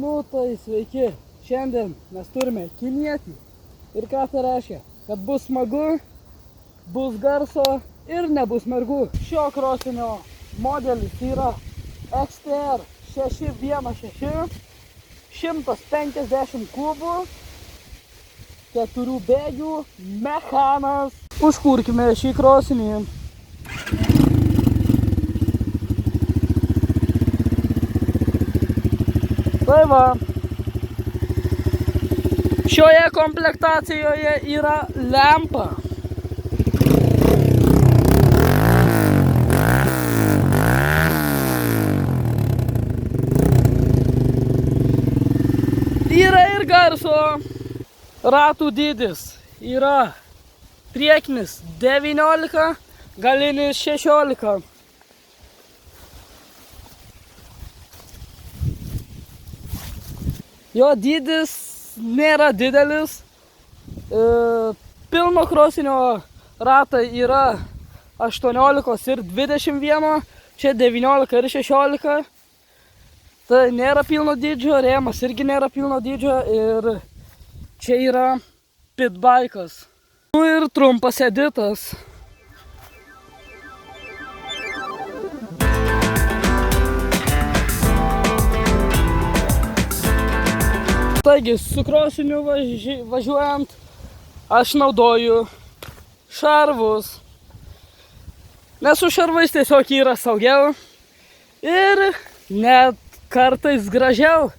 Nu tai sveiki, šiandien mes turime kinietį. Ir ką tai reiškia? Kad bus smagu, bus garso ir nebus mergų. Šio krosinio modelis yra XTR 616, 150 kubų, 4 bėgių, mechanas. Užkurkime šį krosinį. Tai va, šioje komplektacijoje yra lempa. Yra ir garso. Ratų dydis yra priekinis 19, galinis 16. Jo dydis nėra didelis. Pilno krosinio ratai yra 18 ir 21, čia 19 ir 16. Tai nėra pilno dydžio, rėmas irgi nėra pilno dydžio ir čia yra pitbaikas. Nu ir trumpas editas. Taigi, su krosiniu važiuojant, aš naudoju šarvus. Nes su šarvais tiesiog yra saugiau ir net kartais gražiau.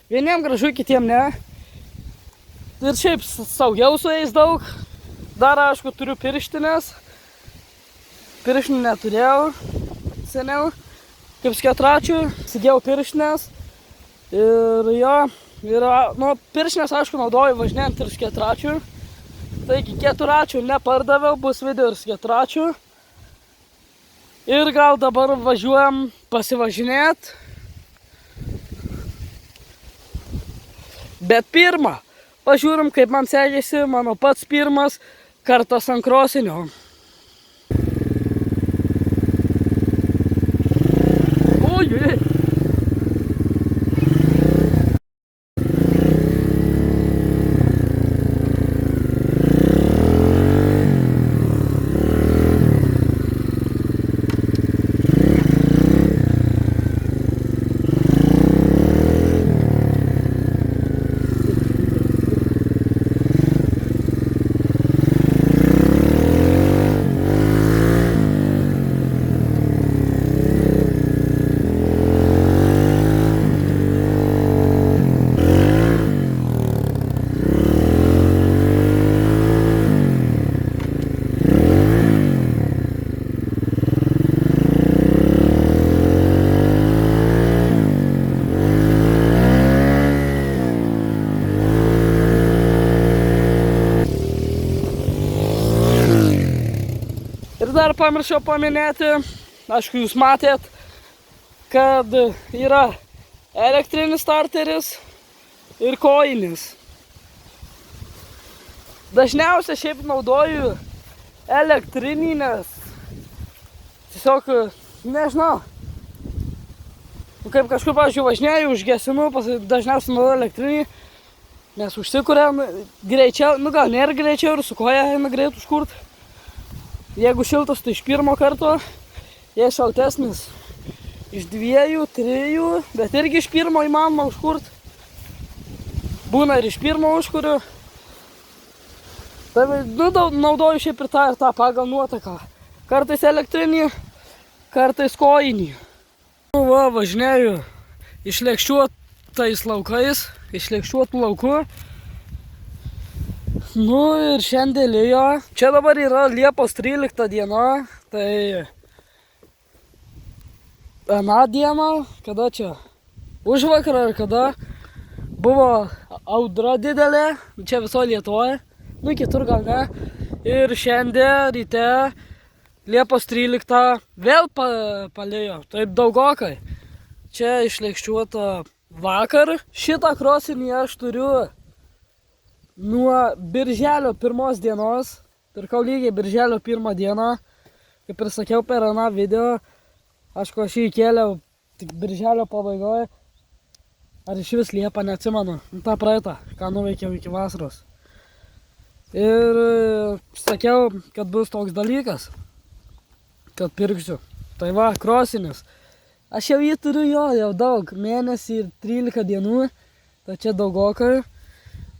Vieniem gražu, kitiem ne. Ir šiaip saugiau su jais daug. Dar, aišku, turiu pirštinės. Pirštinių neturėjau seniau. Kaip sketračių, įsigijau pirštinės. Ir jo. Pirštinės, aišku, naudoju važinėjant ir sketračių. Taigi, keturačių nepardaviau, bus video ir sketračių. Ir gal dabar važiuojam pasivažinėt. Bet pirmą, pažiūrim, kaip man sekėsi, mano pats pirmas kartas ant krosinio. Ojui! Ir dar pamiršau paminėti, aišku, jūs matėt, kad yra elektrinis starteris ir kojinis. Dažniausiai šiaip naudoju elektrinį, nes tiesiog, nežinau, kaip kažkur, pavyzdžiui, važinėju, užgesinu, dažniausiai naudoju elektrinį, nes užsikuria greičiau, gal nėra greičiau ir su koja eina greit užkurt. Jeigu šiltas, tai iš pirmo karto, jei šaltesnis iš 2, 3, bet irgi iš pirmo įmanoma užkurt. Būna ir iš pirmo užkuriu. Tai naudoju šiaip ir tą pagal nuotaką. Kartais elektrinį, kartais kojinį. Nu va, važinėju išlėkščiuotais laukais, išlėkščiuotų laukų. Nu ir šiandien lyjo. Čia dabar yra Liepos 13 diena, tai aną dieną, kada čia, užvakar ar kada, buvo audra didelė, čia visoje Lietuvoje, nu kitur gal ne. Ir šiandien ryte Liepos 13 vėl palijo, taip daugokai. Čia išlėkščiuota vakar. Šitą krosinį aš turiu nuo birželio 1 dienos, pirkau lygiai birželio 1 dieną, kaip ir sakiau per aną video, aišku, aš jį įkėliau tik birželio pabaigoje. ar iš vis Liepą, neatsimenu, tą praeitą, ką nuveikiau iki vasaros. Ir sakiau, kad bus toks dalykas, kad pirksiu. Tai va, krosinis. Aš jau jį turiu jau daug, mėnesį ir 13 dienų, tai čia daugokai.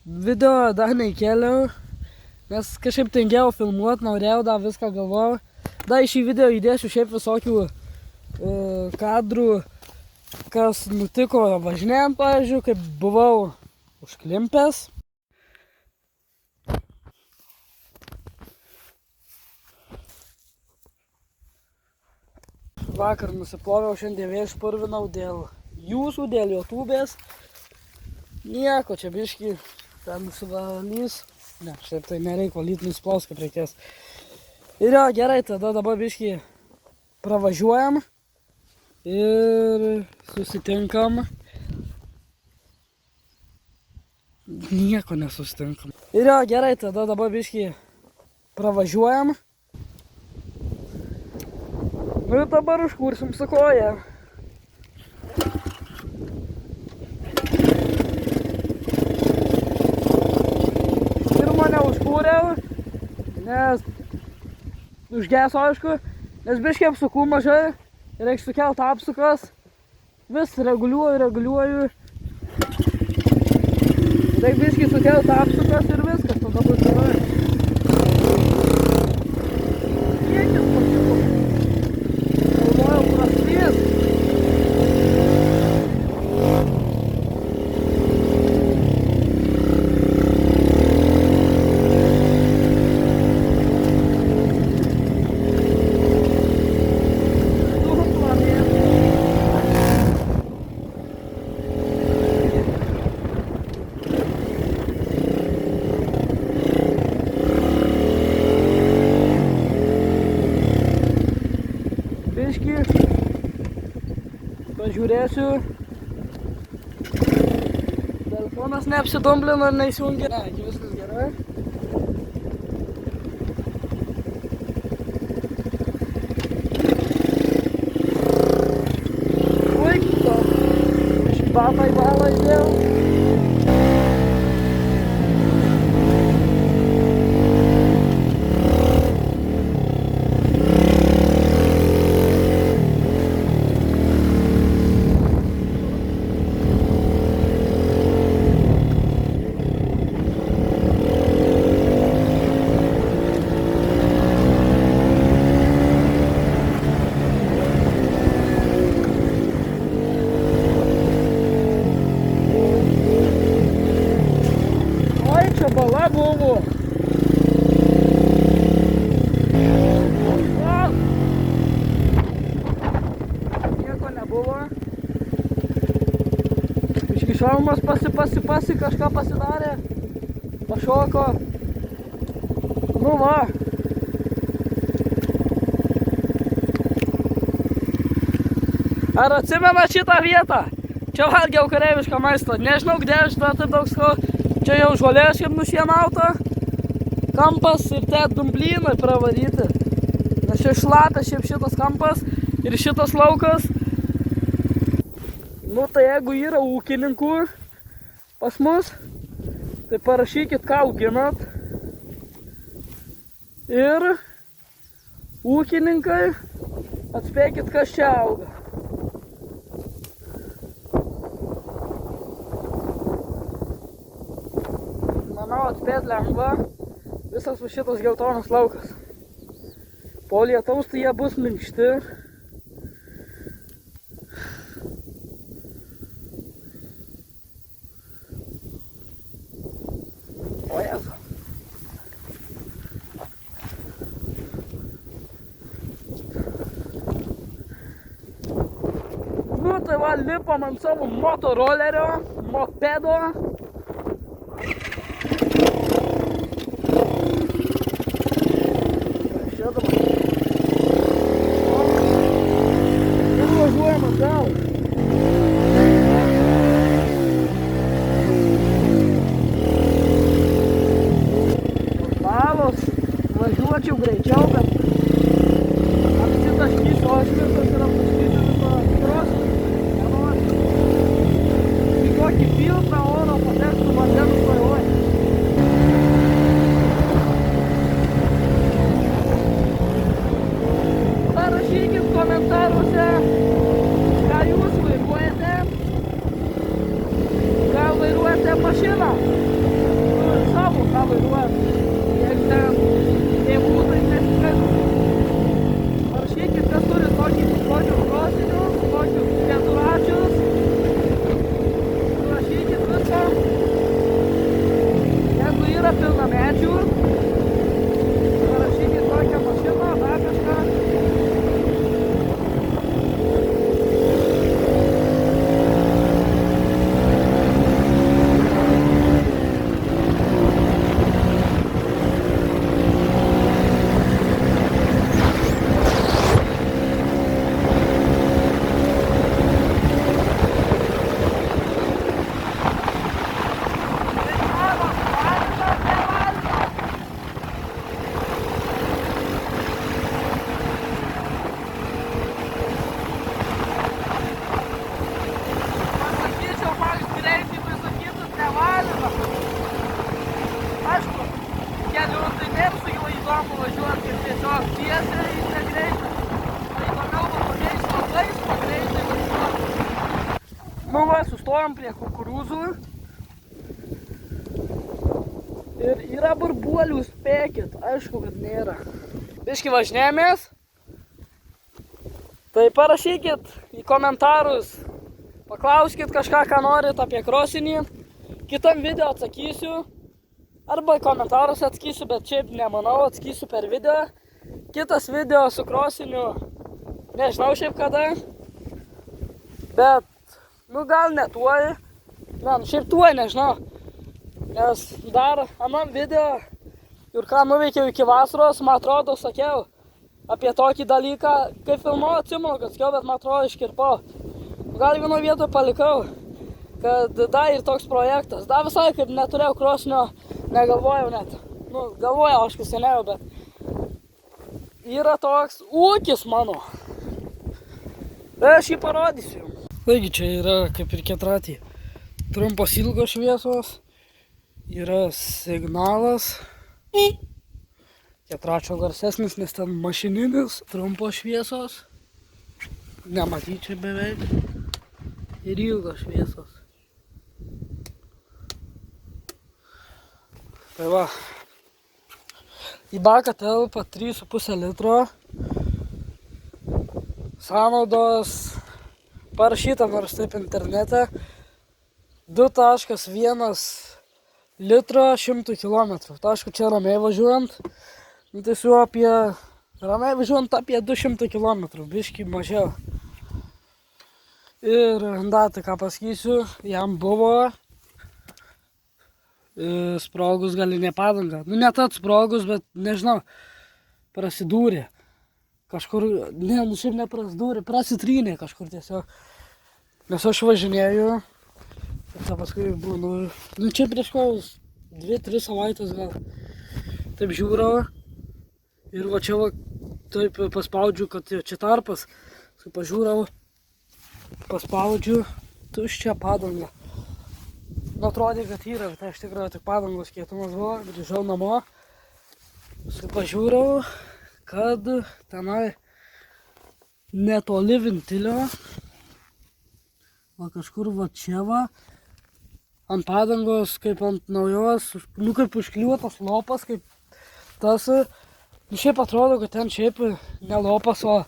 Video dar neįkėliau, nes kažkaip tingėjau filmuoti, norėjau, dar viską galvojau. Dar į šį video įdėsiu šiaip visokių kadrų, kas nutiko važinėjant, pavyzdžiui, kaip buvau užklimpęs. Vakar nusiploviau, šiandien vėl išpurvinau dėl jūsų, dėl YouTubės. Nieko, čia biškį ten nusivalys. Ne, šiaip tai nereik valyti, nusiplaus kaip reikės. Ir jo, gerai, tada dabar biškį pravažiuojam ir susitinkam. Nieko nesusitinkam. Ir jo, gerai, tada dabar biškį pravažiuojam. Nu ir dabar užkursim su koja. Pirmą neužkūriau, nes užgeso aišku, nes biškiai apsukų mažai, reikia sukelt apsukas, vis reguliuoju. Reikia biškiai sukelt apsukas ir viskas, tada bus gerai. Kiekis pasiko. Galvojau prastys. Pažiūrėsiu. Telefonas neapsidumblino ir neįsijungia. Ne, iki viskas gerai. Puikto. Špatą į valą įdėjau. Bala buvo. Nieko nebuvo. Biškį šalmas pasi kažką pasidarė. Pašoko. Nu va. Ar atsimena šitą vietą? Čia valgiau kareivišką maistą. Nežinau, kde aš tą taip daug skau. Čia jau žolės kaip nušienauta, kampas ir te dumblynai pravaryti. Nes čia šlapia šiaip šitas kampas ir šitas laukas. Nu tai jeigu yra ūkininkų pas mus, tai parašykit, ką auginat. Ir ūkininkai atspėkit, kas čia auga. Manau, atspėt lengva, visas šitas geltonas laukas. Po lietaus tai jie bus minkšti. O Jėzu. Nu tai va, lipam ant savo motorolerio, mopedo. Važiuojam atgal. Balos, važiuočiau greičiau, bet apsitaškysiu, o aš visas ir aptaškysiu visą krosą. Nenoriu. mašiną. Savo, ką vairuojam. Jeigu ten tėvų, tai nesiskaitų. Parašykit, kas turi tokius krosinius, tokius keturačius. Parašykit viską. Jeigu yra pilnamečių, parašykit tokią mašiną, dar kažką. Nu va, sustojom prie kukurūzų ir yra burbuolių, spėkit, aišku, kad nėra. Biški važinėjomės, tai parašykit į komentarus, paklauskit kažką, ką norit apie krosinį, kitam video atsakysiu, arba į komentarus atsakysiu, bet šiaip nemanau, atsakysiu per video. Kitas video su krosiniu, nežinau šiaip kada, bet nu gal ne tuoj, šiaip tuoj nežinau, nes dar anam video ir ką nuveikiau iki vasaros, man atrodo, sakiau apie tokį dalyką, kaip filmuoju, atsimenu, kad sakiau, bet man atrodo iškirpau. Gal vieno vietoj palikau, kad dar ir toks projektas, dar visai kaip neturėjau krosinio, negalvojau net, nu galvojau, aišku, seniau, bet yra toks ūkis mano, tai aš jį parodysiu jums. Taigi čia yra kaip ir ketratį trumpos ilgos šviesos, yra signalas, ketračio garsesnis, nes ten mašininis, trumpos šviesos, nematyti čia beveik, ir ilgos šviesos. Tai va, į baką telpa 3,5 litro, sąnaudos parašyta nors taip internete 2,1 litro 100 km. Tai aišku, čia ramiai važiuojant, tai su ramiai važiuojant apie 200 km, biškį mažiau. Ir dar tai ką pasakysiu, jam buvo sprogus galinė padanga. Nu ne tad sprogus, bet nežinau, prasidūrė. Kažkur, ne, nu šiaip neprasidūrė, prasitrynė kažkur tiesiog. Nes aš važinėjau, ir ta paskui buvo, nu čia prieš kokius 2-3 savaitės gal. Taip žiūrau, ir va čia va, taip paspaudžiu, kad čia tarpas. Kai pažiūrau, paspaudžiu, tuščia padanga. Nu atrodė, kad yra, bet iš tikrųjų tik padangos kietumas buvo, grįžau namo. Kai pažiūrau, kad tenai netoli ventilio, va kažkur va čia va, ant padangos kaip ant naujos, nu kaip užkliuotas lopas, kaip tas, nu šiaip atrodo, kad ten šiaip ne lopas, o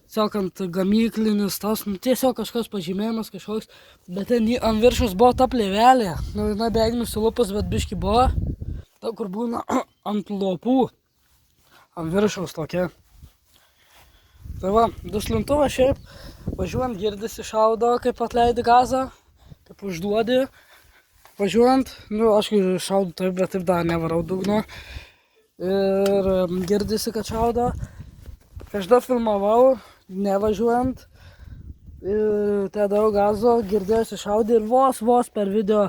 sakant gamyklinis tas, nu tiesiog kažkas pažymėjimas kažkoks, bet ten ant viršus buvo ta plėvelė, nu jinai beveik nusilupus, bet biški buvo, ta kur būna ant lopų. Ant viršaus tokia. Tai va, duslintuvas šiaip važiuojant girdisi šaudo, kaip atleidi gazą, kaip užduodi. Važiuojant, nu aš šaudu taip, bet taip dar nevarau dugno. Ir girdisi, kad šaudo. Každa filmavau, nevažiuojant. Tai daug gazo, girdėjusi šaudį ir vos per video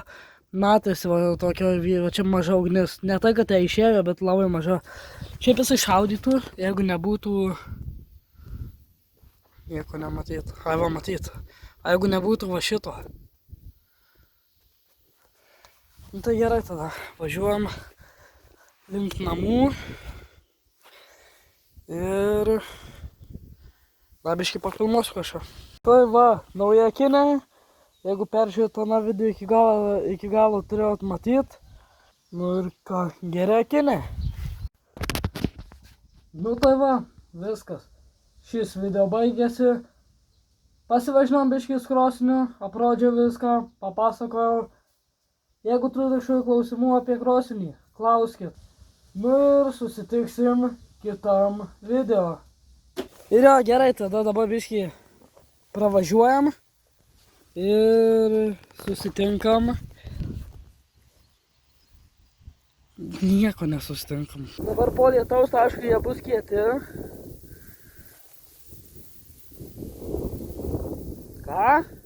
matėsi va tokio, va čia maža ugnis. Ne tai, kad tai išėjo, bet labai maža. Šiaip jisai šaudytų, jeigu nebūtų... Nieko nematytų. Ai va matytų. Jeigu nebūtų va šito. Nu tai gerai tada. Važiuojam link namų. Ir... dar biškį papilnuosiu kažką. Tai va, nauja akiniai. Jeigu peržiūrėt tą video iki galo turėjot matyt. Nu ir ką, gerai akinė. Nu tai va, viskas. Šis video baigėsi. Pasivažinom biškį krosiniu, aprodžiau viską, papasakojau. Jeigu turite kažkokių klausimų apie krosinį, klauskit. Nu ir susitiksim kitam video. Ir jo, gerai, tada dabar biškį pravažiuojam ir susitinkam. Nieko nesusitinkam. Dabar po lietaus, aišku, jie bus kieti. Ką?